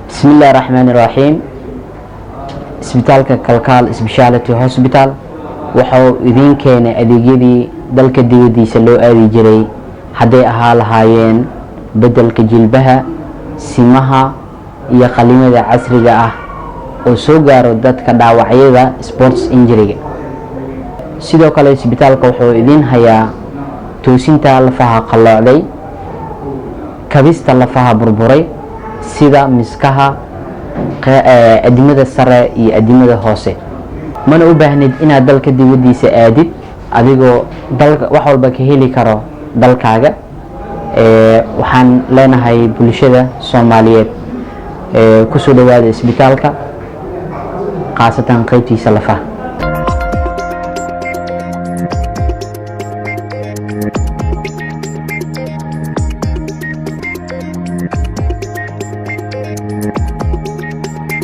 Bismillahir Rahmanir Rahim. Isbitaalka Kalkaal Specialty Hospital wuxuu idin keenay adeegyadii dalka dibadiisa loo aadi jiray haday ahaa lahaayeen bedelka jilbaha, simaha iyo qalimada casriga ah oo soo gaaro dadka dhaawacyada sports injury. sidoo kale isbitaalka wuxuu idin hayaa toosinta lafaha qalloocday, kabista lafaha burburay sida miskaha, adimada sare iyo adimada hoose. mana u baahnid inaad dalka dibadiisa aadid, adigoo dalka wax walba ka heli karo dalkaaga. waxaan leenahay bulshada Soomaaliyeed ku soo dhawaada isbitaalka qaasatan qaybtiisa lafaha.